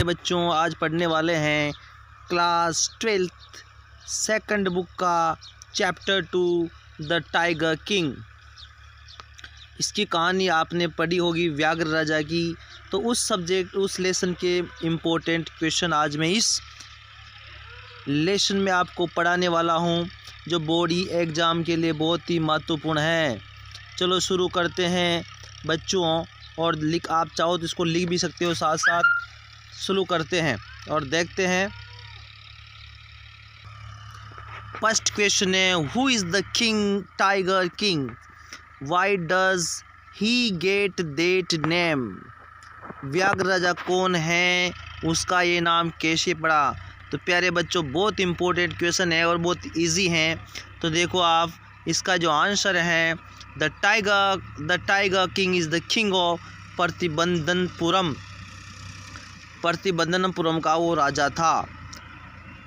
बच्चों, आज पढ़ने वाले हैं क्लास 12th सेकंड बुक का चैप्टर 2 द टाइगर किंग। इसकी कहानी आपने पढ़ी होगी व्याघ्र राजा की। तो उस लेसन के इम्पोर्टेंट क्वेश्चन आज मैं इस लेसन में आपको पढ़ाने वाला हूँ, जो बोर्ड एग्ज़ाम के लिए बहुत ही महत्वपूर्ण है। चलो शुरू करते हैं बच्चों, और आप चाहो तो इसको लिख भी सकते हो साथ साथ। शुरू करते हैं और देखते हैं। फर्स्ट क्वेश्चन है, who is the king tiger king, why does he get that name. व्याघ्र राजा कौन है, उसका ये नाम कैसे पड़ा। तो प्यारे बच्चों, बहुत इम्पोर्टेंट क्वेश्चन है और बहुत इजी है। तो देखो आप, इसका जो आंसर है, the tiger king is the king of Pratibandhanpuram. Pratibandhanpuram का वो राजा था,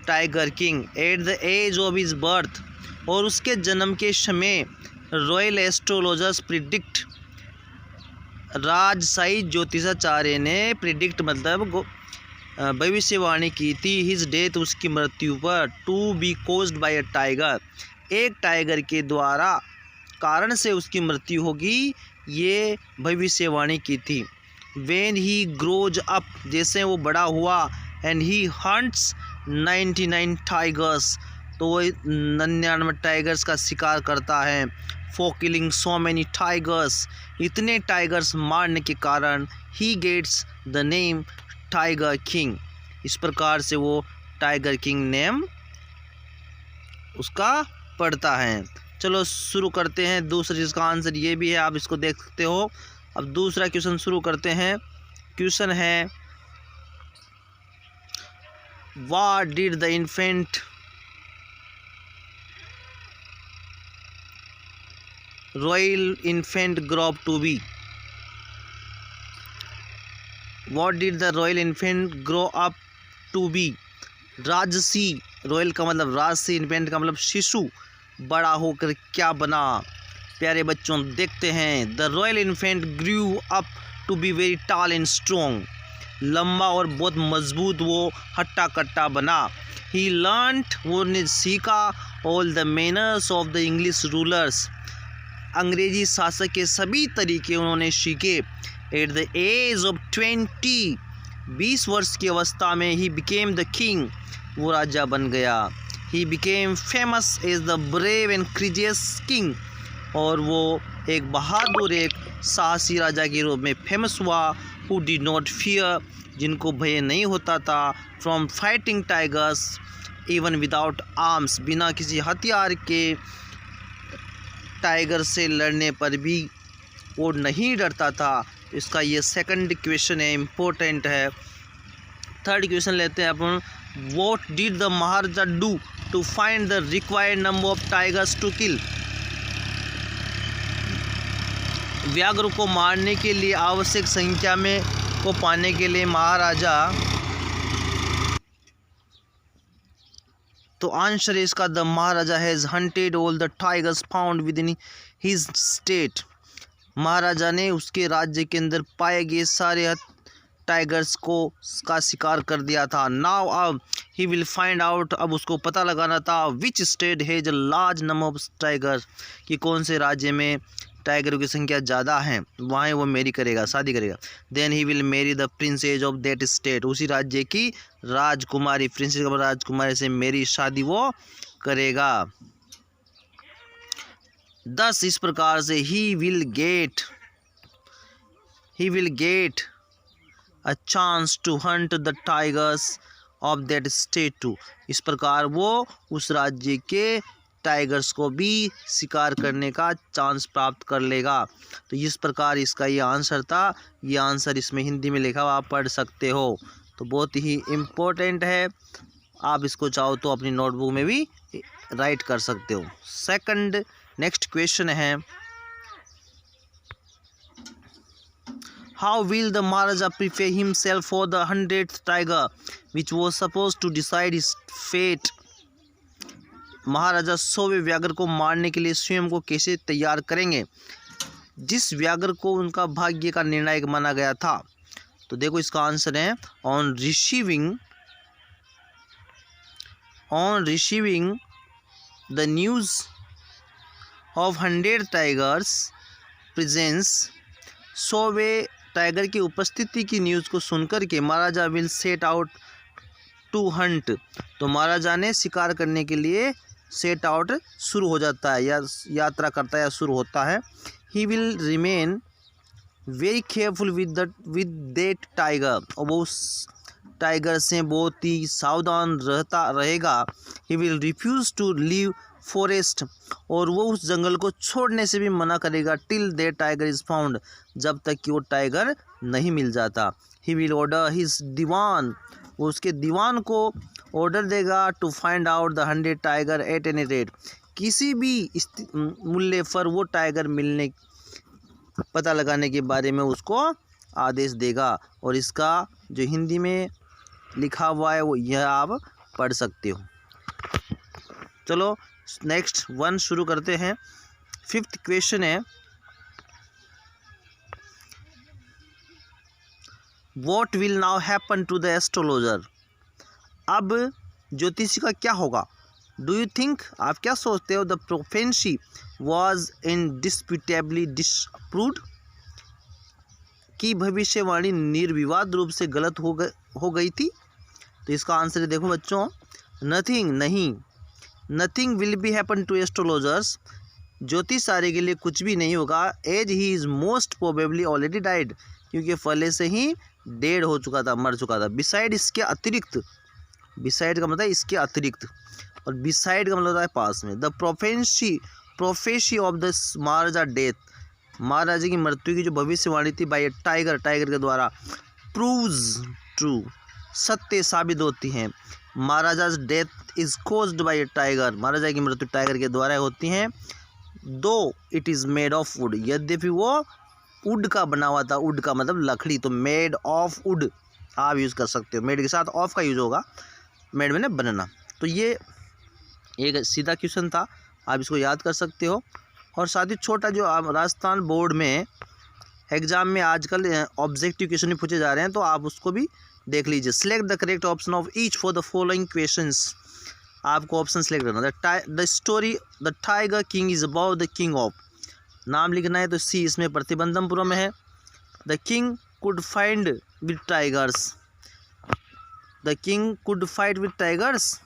tiger king. At the age of his birth, और उसके जन्म के समय रॉयल एस्ट्रोलॉजर्स प्रिडिक्ट, राजशाही ज्योतिषाचार्य ने प्रिडिक्ट मतलब भविष्यवाणी की थी, हिज डेथ, उसकी मृत्यु पर, to be caused by a tiger, एक टाइगर के द्वारा कारण से उसकी मृत्यु होगी, ये भविष्यवाणी की थी। व्हेन ही ग्रोज अप, जैसे वो बड़ा हुआ, एंड ही हंट्स 99 टाइगर्स, तो वो 99 टाइगर्स का शिकार करता है। For killing so many tigers, इतने टाइगर्स मारने के कारण, he gets the name tiger king, इस प्रकार से वो टाइगर किंग नेम उसका पड़ता है। चलो शुरू करते हैं। दूसरा जिसका आंसर ये भी है, आप इसको देख सकते हो। अब दूसरा क्वेश्चन शुरू करते हैं। क्वेश्चन है, what did the infant royal infant grow up to be. What did the royal infant grow up to be. राजसी, रॉयल का मतलब राजसी, इन्फेंट का मतलब शिशु, बड़ा होकर क्या बना। प्यारे बच्चों देखते हैं। The royal infant grew up to be very tall and strong, लंबा और बहुत मजबूत वो हट्टा कट्टा बना। ही लर्नड, वो ने सीखा, all the manners of the English rulers, अंग्रेजी शासक के सभी तरीके उन्होंने सीखे। एट द एज ऑफ 20 वर्ष की अवस्था में, ही बिकेम द किंग, वो राजा बन गया। He became famous as the brave and courageous king, और वो एक बहादुर, एक साहसी राजा के रूप में फेमस हुआ। हु डिड नॉट फियर, जिनको भय नहीं होता था, from fighting tigers even without arms, बिना किसी हथियार के टाइगर से लड़ने पर भी वो नहीं डरता था। इसका ये सेकंड क्वेश्चन है, इम्पोर्टेंट है। थर्ड क्वेश्चन लेते हैं अपन। What did the Maharaja do to find the required number of tigers to kill. व्याघ्र को मारने के लिए आवश्यक संख्या में को पाने के लिए महाराजा, तो आंसर है इसका, the Maharaja has hunted all the tigers found within his state. Maharaja ने उसके राज्य के अंदर पाए गए सारे टाइगर्स का शिकार कर दिया था। नाउ अब ही विल फाइंड आउट, अब उसको पता लगाना था, which state has a large number of tiger, कि कौन से राज्य में टाइगरों की संख्या ज़्यादा है, वहाँ वो मैरी करेगा, शादी करेगा। Then he will marry the princess of that state, उसी राज्य की राजकुमारी, प्रिंसेस का राजकुमारी से मेरी शादी वो करेगा। 10 इस प्रकार से he will get a chance to hunt the tigers of that state too, इस प्रकार वो उस राज्य के टाइगर्स को भी शिकार करने का चांस प्राप्त कर लेगा। तो इस प्रकार इसका ये आंसर था। ये आंसर इसमें हिंदी में लिखा हुआ, आप पढ़ सकते हो। तो बहुत ही इम्पोर्टेंट है, आप इसको चाहो तो अपनी नोटबुक में भी राइट कर सकते हो। सेकंड नेक्स्ट क्वेश्चन है, how will the Maharaja prepare himself for the 100th tiger which was suppose to decide his fate. Maharaja 100वें व्याघ्र को मारने के लिए स्वयं को कैसे तैयार करेंगे, जिस व्याघ्र को उनका भाग्य का निर्णायक माना गया था। तो देखो इसका आंसर है on receiving the news of 100 tigers presence, 100वें टाइगर की उपस्थिति की न्यूज़ को सुनकर के Maharaja will set out to hunt, तो महाराजा ने शिकार करने के लिए सेट आउट शुरू हो जाता है या यात्रा करता है या शुरू होता है। He will remain very careful with that tiger, और वो उस टाइगर से बहुत ही सावधान रहेगा। He will refuse to leave forest, और वो उस जंगल को छोड़ने से भी मना करेगा till that tiger is found, जब तक कि वो टाइगर नहीं मिल जाता। He will order his dewan, वो उसके दीवान को ऑर्डर देगा to find out the 100 tiger at any rate, किसी भी मूल्य पर वो टाइगर मिलने पता लगाने के बारे में उसको आदेश देगा। और इसका जो हिंदी में लिखा हुआ है वो यह आप पढ़ सकते हो। चलो नेक्स्ट वन शुरू करते हैं। 5th क्वेश्चन है, What will now happen to the astrologer? अब ज्योतिषी का क्या होगा? Do you think, आप क्या सोचते हो? The prophecy was indisputably disproved, कि भविष्यवाणी निर्विवाद रूप से गलत हो गई थी। तो इसका आंसर देखो बच्चों, नथिंग, नहीं, nothing will be happen to astrologers, ज्योतिषारी के लिए कुछ भी नहीं होगा। As he is most probably already died, क्योंकि पहले से ही डेड हो चुका था, मर चुका था। बिसाइड, इसके अतिरिक्त, बिसाइड का मतलब इसके अतिरिक्त, और बिसाइड का मतलब होता है पास में। The prophecy of the Maharaja death, Maharaja की मृत्यु की जो भविष्यवाणी थी बाय टाइगर के द्वारा, प्रूव्स ट्रू, सत्य साबित होती हैं। Maharaja death is caused by tiger, Maharaja की मृत्यु टाइगर के द्वारा होती हैं। Though it is made of wood, यद्यपि वो वुड का बना हुआ था, वुड का मतलब लकड़ी, तो मेड ऑफ वुड आप यूज़ कर सकते हो। मेड के साथ ऑफ का यूज़ होगा, मेड में बनना। तो ये एक सीधा क्वेश्चन था, आप इसको याद कर सकते हो। और साथ ही छोटा जो राजस्थान बोर्ड में एग्जाम में आजकल ऑब्जेक्टिव क्वेश्चन भी पूछे जा रहे हैं, तो आप उसको भी देख लीजिए। Select the correct option of each for the following questions, आपको ऑप्शन सेलेक्ट करना। The story the tiger king is about the king of, नाम लिखना है तो सी इसमें प्रतिबंधमपुरम में है। The king could find with tigers, the king could fight with tigers,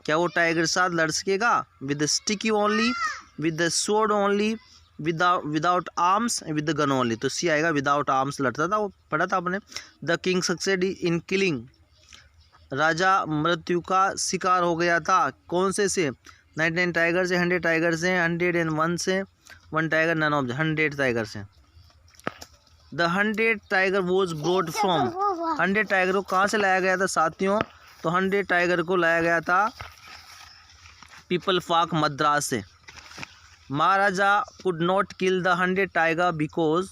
क्या वो टाइगर के साथ लड़ सकेगा? With the sticky only, with the sword only, without arms, with the gun only, तो सी आएगा, विदाउट आर्म्स लड़ता था, वो पढ़ा था आपने। The king succeed in killing, राजा मृत्यु का शिकार हो गया था, कौन से 99 टाइगर से, 100 टाइगर से, 101 से, 1 tiger, none of the 100 tiger से। The 100 tiger was brought from, 100 tiger को कहाँ से लाया गया था साथियों? तो 100 टाइगर को लाया गया था पीपल फाक मद्रास से। Maharaja could not kill the 100 tiger because,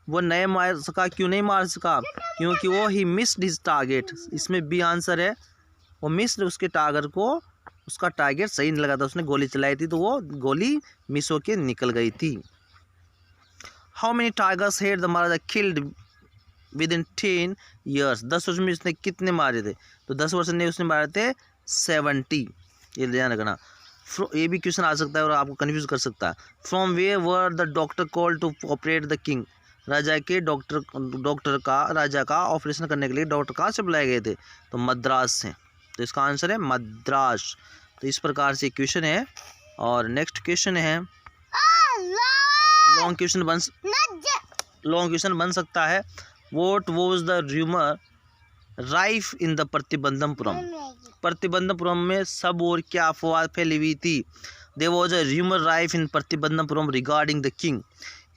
वो नहीं मार सका, क्यों नहीं मार सका? क्योंकि वो ही मिस्ड हिज टारगेट, इसमें बी आंसर है, वो मिस्ड उसके टाइगर को, उसका टारगेट सही नहीं लगा था, उसने गोली चलाई थी तो वो गोली मिस होके निकल गई थी। How many tigers had the Maharaja killed with in 10 years, 10 वर्ष में उसने कितने मारे थे? तो 10 वर्ष में उसने मारे थे 70, ये ध्यान रखना। ये भी क्वेश्चन आ सकता है और आपको कन्फ्यूज कर सकता है। From where were the doctor called to operate the king, राजा के राजा का ऑपरेशन करने के लिए डॉक्टर कहाँ से बुलाए गए थे? तो मद्रास से, तो इसका आंसर है मद्रास। तो इस प्रकार से क्वेश्चन है। और नेक्स्ट क्वेश्चन है, लॉन्ग क्वेश्चन बन सकता है। What was the rumour rife in the Pratibandapuram, Pratibandapuram में सब और क्या अफवाह फैली हुई थी? There was a rumour rife in Pratibandapuram regarding the king,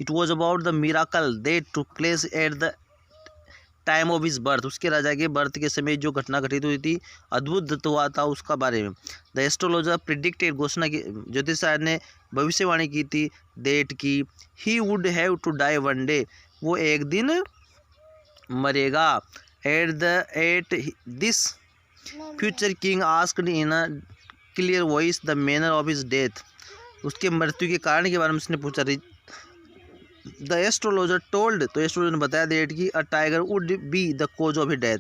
it was about the miracle that took place at the time of his birth, उसके राजा के बर्थ के समय जो घटना घटित हुई थी, अद्भुत हुआ था उसका बारे में। द एस्ट्रोलॉजर प्रिडिक्टेड, घोषणा की, ज्योतिष ने भविष्यवाणी की थी, डेट की, he would have to die one day, वो एक दिन मरेगा। At this future king asked in a clear voice the manner of his death, उसके मृत्यु के कारण के बारे में उसने पूछा। द एस्ट्रोलॉजर टोल्ड, तो एस्ट्रोलॉजर ने बताया डेट की a tiger would be the cause of death,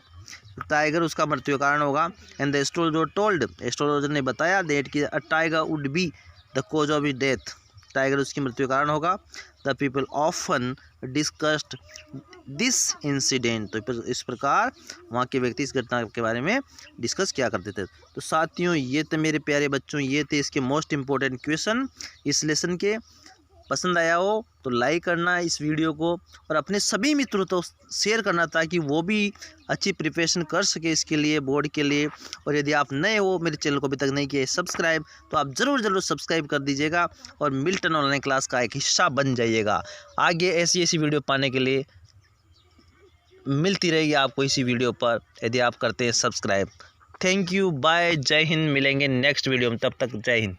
tiger उसका मृत्यु कारण होगा। And the astrologer told, astrologer ने बताया डेट की a tiger would be the cause of death, tiger उसकी मृत्यु कारण होगा। The people often discussed this incident, तो इस प्रकार वहाँ के व्यक्ति इस घटना के बारे में डिस्कस किया करते थे। तो साथियों ये थे मेरे प्यारे बच्चों, ये थे इसके मोस्ट इम्पोर्टेंट क्वेश्चन इस लेसन के। पसंद आया हो तो लाइक करना इस वीडियो को और अपने सभी मित्रों तो शेयर करना ताकि वो भी अच्छी प्रिपरेशन कर सके इसके लिए, बोर्ड के लिए। और यदि आप नए हो, मेरे चैनल को अभी तक नहीं किया सब्सक्राइब, तो आप ज़रूर सब्सक्राइब कर दीजिएगा और मिल्टन ऑनलाइन क्लास का एक हिस्सा बन जाइएगा। आगे ऐसी वीडियो पाने के लिए मिलती रहेगी आपको इसी वीडियो पर यदि आप करते हैं सब्सक्राइब। थैंक यू, बाय, जय हिंद। मिलेंगे नेक्स्ट वीडियो में, तब तक जय हिंद।